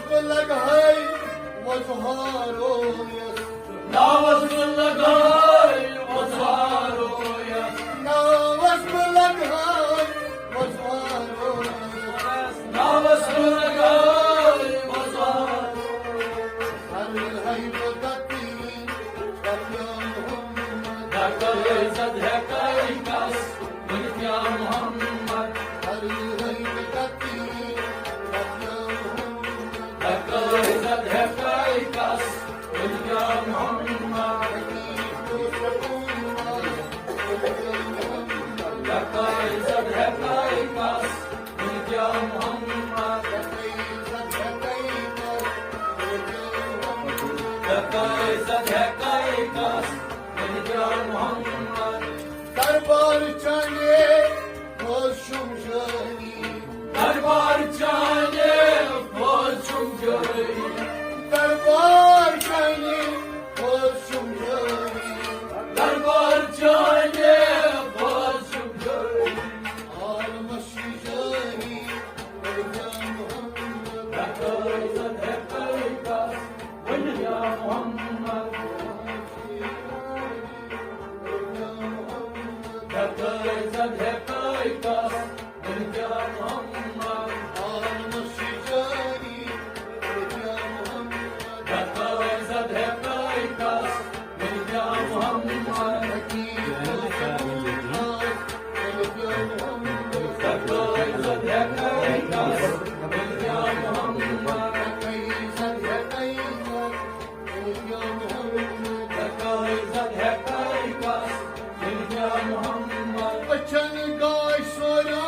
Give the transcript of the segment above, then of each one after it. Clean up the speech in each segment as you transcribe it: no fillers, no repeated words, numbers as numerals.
لغاي وزهارو yes ناوس لغاي وزهارو yes ناوس لغاي وزهارو yes ناوس لغاي وزهارو هر هيبو دتي دكتور عزت ہے کئی کس بنیا محمد هر هيبو دتي دكتور عزت ہے کئی کس بنیا محمد دكتور عزت ہے کئی کس بنیا محمد دكتور عزت ہے کئی کس بنیا محمد دربار چانے خوشم جانی دربار چانے خوشم جوئی دربار چانے خوشم جانی دربار چانے خوشم جوئی آرمشی جانی دكتور عزت ہے کئی کس بنیا محمد دكتور عزت ہے کئی کس بنیا محمد آرمشی جانی دكتور عزت ہے کئی کس بنیا محمد دكتور عزت ہے کئی کس بنیا محمد دكتور عزت ہے کئی کس بنیا محمد اچھن گاش سورا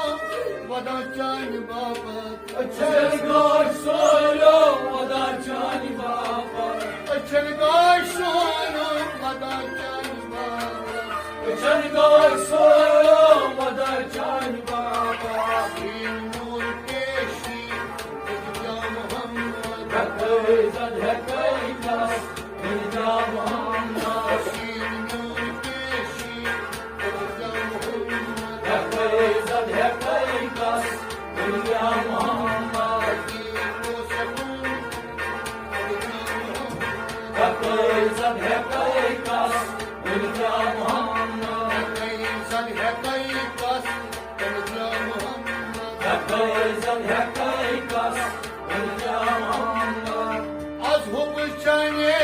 ودا چان بابت اچھل گوش سولو ودا چانی بابا اچھن گاش سورا ودا چان بابت اچھل گوش سولو ودا چانی بابا نور کیشی محمد دكتور عزت ہے کئی کس بنیا محمد نور کیشی محمد دكتور عزت ہے کئی کس بنیا محمد دكتور عزت ہے کئی کس بنیا محمد دكتور عزت ہے کئی کس بنیا محمد از حب چانے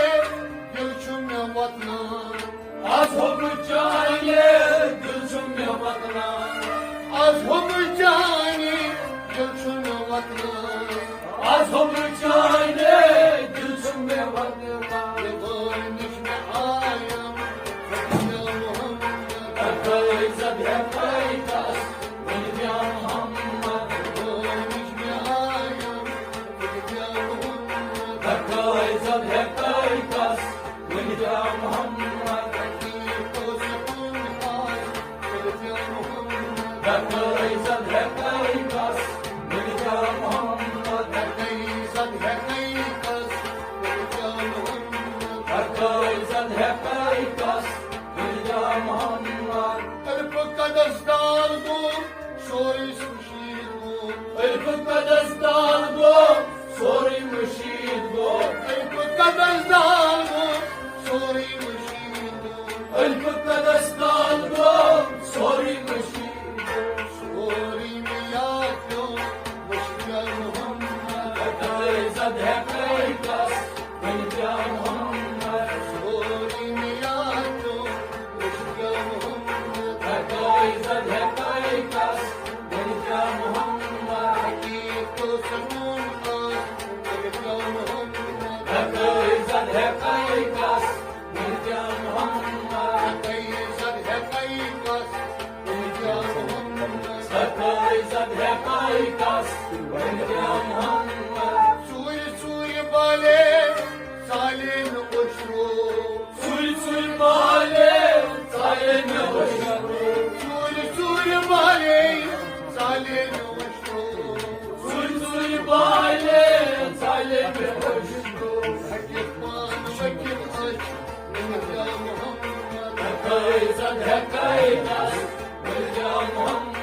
دل چھم وطنا از حب چاہیے دل چم وطنا از حب چانے دل چھم وطنا از حب چاہیے دل چم وطنا لغانش میں آیم محمد دكتور عزت ہے کئی کس بنیا محمد لغانش میں آیم محمد دكتور عزت ہے کئی کس بنیا محمد دكتور عزت ہے کئی کس بنیا محمد دكتور عزت ہے کئی کس بنیا محمد الف قدسدار گو سوری سشیر گو الف قدس دار گو سوری مشید گو الف قدسدار گو سوری مشیر گو الف قدس دار گو سوری مشید گو سوری میا کیوں مشکل محمد دكتور عزت ہے کئی کس بنیا محمد سوری میا کیوں مشکل محمد دكتور عزت ہے کئی کس بنیا محمد تو سکون محمد دكتور عزت ہے کئی کس بنیا محمد عزت ہے کئی بس محمد دكتور عزت ہے کئی کس بنیا محمد سوئی سوئی بالے سالین اشرو سوئی سوئی بالے سائے میں وشرو سوئی سوئی بالے سالین اشرو سوئی سوئی بالے سائے میں وشرو حکمان وکیم اش محمد دكتور عزت ہے کئی کس بنیا محمد